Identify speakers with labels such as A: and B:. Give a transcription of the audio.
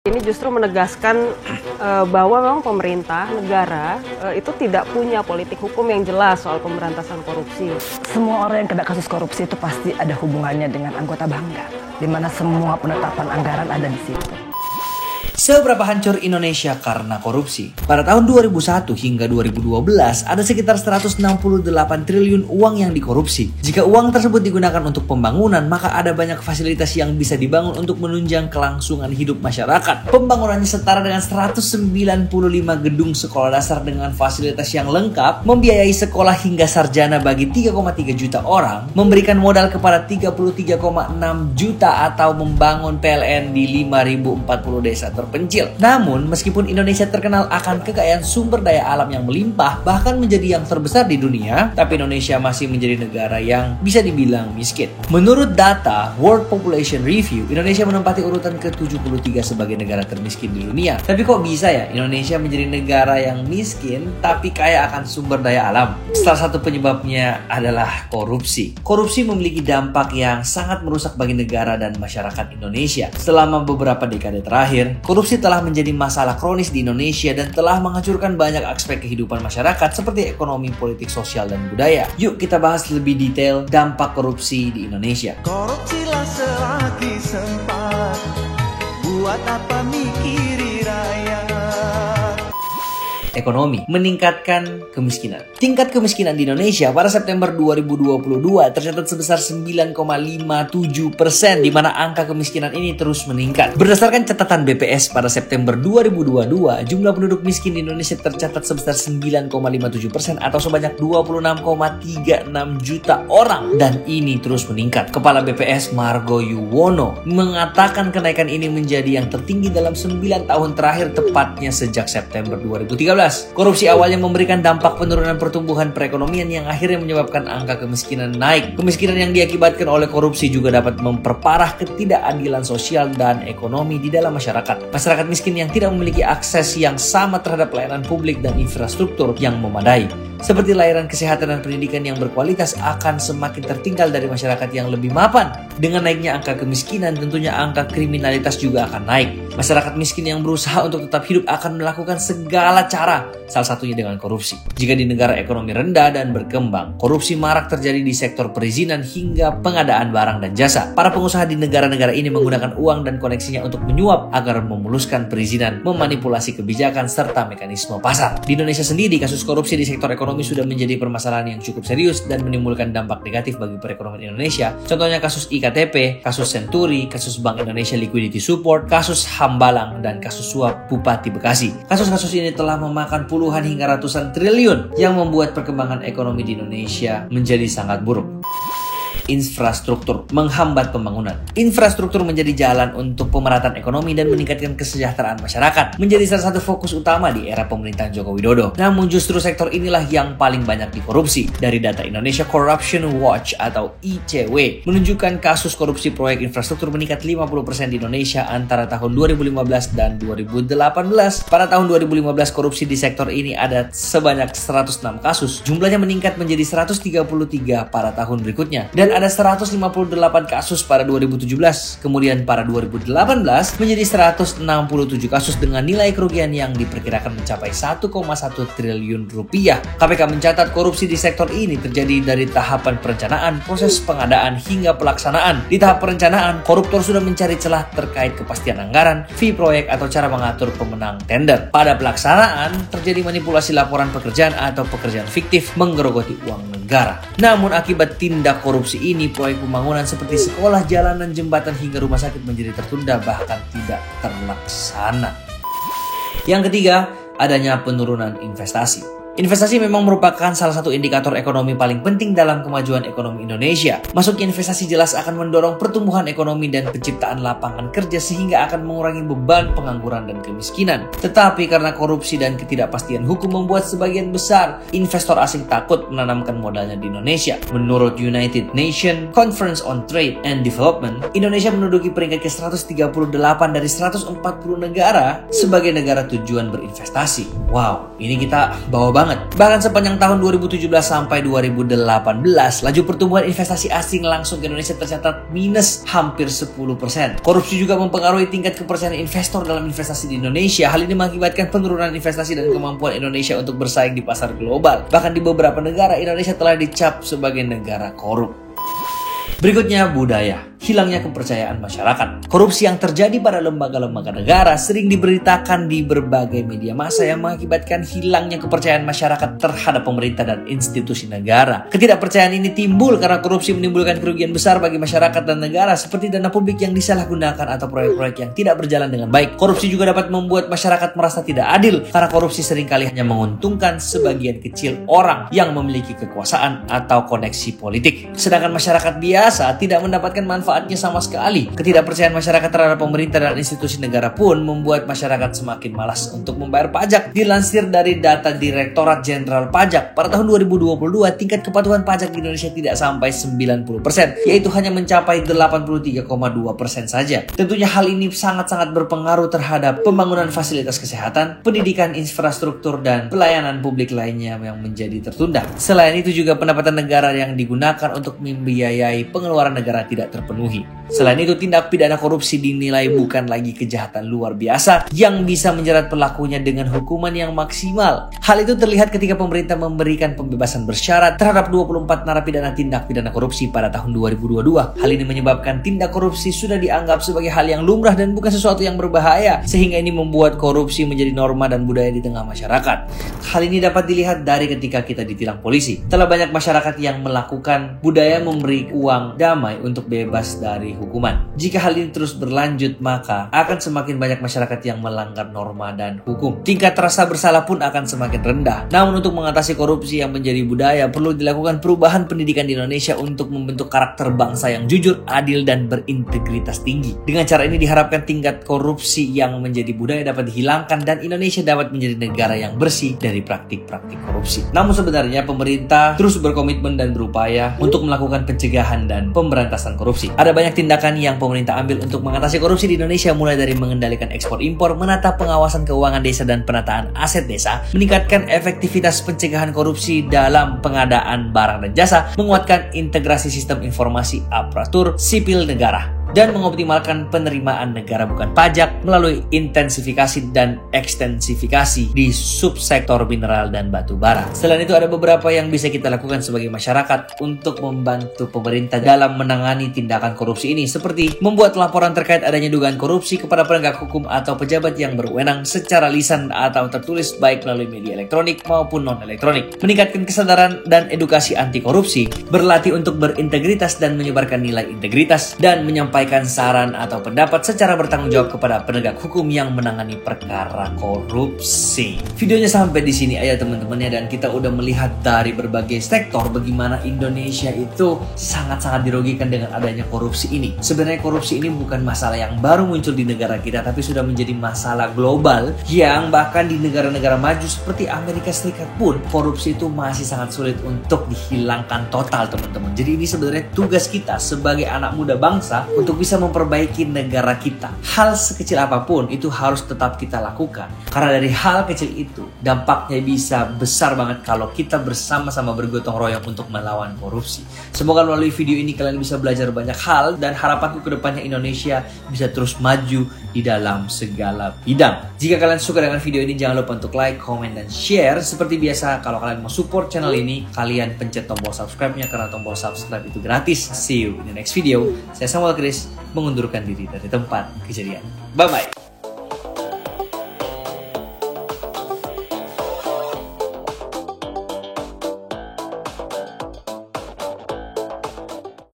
A: Ini justru menegaskan bahwa memang pemerintah, negara itu tidak punya politik hukum yang jelas soal pemberantasan korupsi.
B: Semua orang yang kena kasus korupsi itu pasti ada hubungannya dengan anggota Banggar, di mana semua penetapan anggaran ada di situ.
C: Seberapa hancur Indonesia karena korupsi? Pada tahun 2001 hingga 2012, ada sekitar 168 triliun uang yang dikorupsi. Jika uang tersebut digunakan untuk pembangunan, maka ada banyak fasilitas yang bisa dibangun untuk menunjang kelangsungan hidup masyarakat. Pembangunannya setara dengan 195 gedung sekolah dasar dengan fasilitas yang lengkap, membiayai sekolah hingga sarjana bagi 3,3 juta orang, memberikan modal kepada 33,6 juta atau membangun PLN di 5.040 desa terpencil. Namun, meskipun Indonesia terkenal akan kekayaan sumber daya alam yang melimpah, bahkan menjadi yang terbesar di dunia, tapi Indonesia masih menjadi negara yang bisa dibilang miskin. Menurut data World Population Review, Indonesia menempati urutan ke-73 sebagai negara termiskin di dunia. Tapi kok bisa ya Indonesia menjadi negara yang miskin tapi kaya akan sumber daya alam? Salah satu penyebabnya adalah korupsi. Korupsi memiliki dampak yang sangat merusak bagi negara dan masyarakat Indonesia. Selama beberapa dekade terakhir, korupsi telah menjadi masalah kronis di Indonesia dan telah menghancurkan banyak aspek kehidupan masyarakat seperti ekonomi, politik, sosial, dan budaya. Yuk kita bahas lebih detail dampak korupsi di Indonesia.
D: Korupsilah selagi sempat, buat apa mikiri rakyat.
C: Ekonomi, meningkatkan kemiskinan. Tingkat kemiskinan di Indonesia pada September 2022 tercatat sebesar 9,57%, di mana angka kemiskinan ini terus meningkat. Berdasarkan catatan BPS pada September 2022, jumlah penduduk miskin di Indonesia tercatat sebesar 9,57% atau sebanyak 26,36 juta orang, dan ini terus meningkat. Kepala BPS Margo Yuwono mengatakan kenaikan ini menjadi yang tertinggi dalam 9 tahun terakhir, tepatnya sejak September 2013. Korupsi awalnya memberikan dampak penurunan pertumbuhan perekonomian yang akhirnya menyebabkan angka kemiskinan naik. Kemiskinan yang diakibatkan oleh korupsi juga dapat memperparah ketidakadilan sosial dan ekonomi di dalam masyarakat. Masyarakat miskin yang tidak memiliki akses yang sama terhadap pelayanan publik dan infrastruktur yang memadai, seperti layanan kesehatan dan pendidikan yang berkualitas, akan semakin tertinggal dari masyarakat yang lebih mapan. Dengan naiknya angka kemiskinan, tentunya angka kriminalitas juga akan naik. Masyarakat miskin yang berusaha untuk tetap hidup akan melakukan segala cara, salah satunya dengan korupsi. Jika di negara ekonomi rendah dan berkembang, korupsi marak terjadi di sektor perizinan hingga pengadaan barang dan jasa. Para pengusaha di negara-negara ini menggunakan uang dan koneksinya untuk menyuap agar memuluskan perizinan, memanipulasi kebijakan, serta mekanisme pasar. Di Indonesia sendiri, kasus korupsi di sektor ekonomi sudah menjadi permasalahan yang cukup serius dan menimbulkan dampak negatif bagi perekonomian Indonesia. Contohnya kasus IKTP, kasus Senturi, kasus Bank Indonesia Liquidity Support, kasus Hambalang, dan kasus suap Bupati Bekasi. Kasus-kasus ini telah memakan puluhan hingga ratusan triliun yang membuat perkembangan ekonomi di Indonesia menjadi sangat buruk. Infrastruktur menghambat pembangunan. Infrastruktur menjadi jalan untuk pemerataan ekonomi dan meningkatkan kesejahteraan masyarakat, menjadi salah satu fokus utama di era pemerintahan Joko Widodo. Namun justru sektor inilah yang paling banyak dikorupsi. Dari data Indonesia Corruption Watch atau ICW menunjukkan kasus korupsi proyek infrastruktur meningkat 50% di Indonesia antara tahun 2015 dan 2018. Pada tahun 2015 korupsi di sektor ini ada sebanyak 106 kasus. Jumlahnya meningkat menjadi 133 pada tahun berikutnya. Dan ada 158 kasus pada 2017, kemudian pada 2018 menjadi 167 kasus dengan nilai kerugian yang diperkirakan mencapai 1,1 triliun rupiah. KPK mencatat korupsi di sektor ini terjadi dari tahapan perencanaan, proses pengadaan, hingga pelaksanaan. Di tahap perencanaan, koruptor sudah mencari celah terkait kepastian anggaran, fee proyek, atau cara mengatur pemenang tender. Pada pelaksanaan, terjadi manipulasi laporan pekerjaan atau pekerjaan fiktif menggerogoti uang negara. Namun akibat tindak korupsi ini, proyek pembangunan seperti sekolah, jalanan, jembatan, hingga rumah sakit menjadi tertunda bahkan tidak terlaksana. Yang ketiga, adanya penurunan investasi. Investasi memang merupakan salah satu indikator ekonomi paling penting dalam kemajuan ekonomi Indonesia. Masuknya investasi jelas akan mendorong pertumbuhan ekonomi dan penciptaan lapangan kerja sehingga akan mengurangi beban pengangguran dan kemiskinan. Tetapi karena korupsi dan ketidakpastian hukum membuat sebagian besar investor asing takut menanamkan modalnya di Indonesia. Menurut United Nations Conference on Trade and Development, Indonesia menduduki peringkat ke-138 dari 140 negara sebagai negara tujuan berinvestasi. Wow, ini kita bawa banget banget. Bahkan sepanjang tahun 2017 sampai 2018, laju pertumbuhan investasi asing langsung ke Indonesia tercatat minus hampir 10%. Korupsi juga mempengaruhi tingkat kepercayaan investor dalam investasi di Indonesia. Hal ini mengakibatkan penurunan investasi dan kemampuan Indonesia untuk bersaing di pasar global. Bahkan di beberapa negara, Indonesia telah dicap sebagai negara korup. Berikutnya, budaya. Hilangnya kepercayaan masyarakat. Korupsi yang terjadi pada lembaga-lembaga negara sering diberitakan di berbagai media massa yang mengakibatkan hilangnya kepercayaan masyarakat terhadap pemerintah dan institusi negara. Ketidakpercayaan ini timbul karena korupsi menimbulkan kerugian besar bagi masyarakat dan negara seperti dana publik yang disalahgunakan atau proyek-proyek yang tidak berjalan dengan baik. Korupsi juga dapat membuat masyarakat merasa tidak adil karena korupsi seringkali hanya menguntungkan sebagian kecil orang yang memiliki kekuasaan atau koneksi politik. Sedangkan masyarakat biasa tidak mendapatkan manfaatnya sama sekali. Ketidakpercayaan masyarakat terhadap pemerintah dan institusi negara pun membuat masyarakat semakin malas untuk membayar pajak. Dilansir dari data Direktorat Jenderal Pajak, pada tahun 2022 tingkat kepatuhan pajak di Indonesia tidak sampai 90%, yaitu hanya mencapai 83,2% saja. Tentunya hal ini sangat-sangat berpengaruh terhadap pembangunan fasilitas kesehatan, pendidikan, infrastruktur, dan pelayanan publik lainnya yang menjadi tertunda. Selain itu juga pendapatan negara yang digunakan untuk membiayai pengeluaran negara tidak terpenuhi. Selain itu, tindak pidana korupsi dinilai bukan lagi kejahatan luar biasa yang bisa menjerat pelakunya dengan hukuman yang maksimal. Hal itu terlihat ketika pemerintah memberikan pembebasan bersyarat terhadap 24 narapidana tindak pidana korupsi pada tahun 2022. Hal ini menyebabkan tindak korupsi sudah dianggap sebagai hal yang lumrah dan bukan sesuatu yang berbahaya, sehingga ini membuat korupsi menjadi norma dan budaya di tengah masyarakat. Hal ini dapat dilihat dari ketika kita ditilang polisi. Telah banyak masyarakat yang melakukan budaya memberi uang damai untuk bebas dari hukuman. Jika hal ini terus berlanjut, maka akan semakin banyak masyarakat yang melanggar norma dan hukum. Tingkat rasa bersalah pun akan semakin rendah. Namun untuk mengatasi korupsi yang menjadi budaya, perlu dilakukan perubahan pendidikan di Indonesia untuk membentuk karakter bangsa yang jujur, adil, dan berintegritas tinggi. Dengan cara ini diharapkan tingkat korupsi yang menjadi budaya dapat dihilangkan dan Indonesia dapat menjadi negara yang bersih dari praktik-praktik korupsi. Namun sebenarnya pemerintah terus berkomitmen dan berupaya untuk melakukan pencegahan dan pemberantasan korupsi. Ada banyak tindakan yang pemerintah ambil untuk mengatasi korupsi di Indonesia, mulai dari mengendalikan ekspor impor, menata pengawasan keuangan desa dan penataan aset desa, meningkatkan efektivitas pencegahan korupsi dalam pengadaan barang dan jasa, menguatkan integrasi sistem informasi aparatur sipil negara, dan mengoptimalkan penerimaan negara bukan pajak melalui intensifikasi dan ekstensifikasi di subsektor mineral dan batu bara. Selain itu, ada beberapa yang bisa kita lakukan sebagai masyarakat untuk membantu pemerintah dalam menangani tindakan korupsi ini, seperti membuat laporan terkait adanya dugaan korupsi kepada penegak hukum atau pejabat yang berwenang secara lisan atau tertulis baik melalui media elektronik maupun non-elektronik, meningkatkan kesadaran dan edukasi anti korupsi, berlatih untuk berintegritas dan menyebarkan nilai integritas, dan menyampaikan saran atau pendapat secara bertanggung jawab kepada penegak hukum yang menangani perkara korupsi. Videonya sampai di sini aja teman-temannya, dan kita udah melihat dari berbagai sektor bagaimana Indonesia itu sangat-sangat dirugikan dengan adanya korupsi ini. Sebenarnya korupsi ini bukan masalah yang baru muncul di negara kita, tapi sudah menjadi masalah global yang bahkan di negara-negara maju seperti Amerika Serikat pun korupsi itu masih sangat sulit untuk dihilangkan total, teman-teman. Jadi ini sebenarnya tugas kita sebagai anak muda bangsa untuk bisa memperbaiki negara kita. Hal sekecil apapun itu harus tetap kita lakukan, karena dari hal kecil itu dampaknya bisa besar banget kalau kita bersama-sama bergotong royong untuk melawan korupsi. Semoga melalui video ini kalian bisa belajar banyak hal, dan harapanku ke depannya Indonesia bisa terus maju di dalam segala bidang. Jika kalian suka dengan video ini, jangan lupa untuk like, comment, dan share. Seperti biasa, kalau kalian mau support channel ini, kalian pencet tombol subscribe-nya, karena tombol subscribe itu gratis. See you in the next video. Saya Samuel Chris, mengundurkan diri dari tempat kejadian. Bye-bye.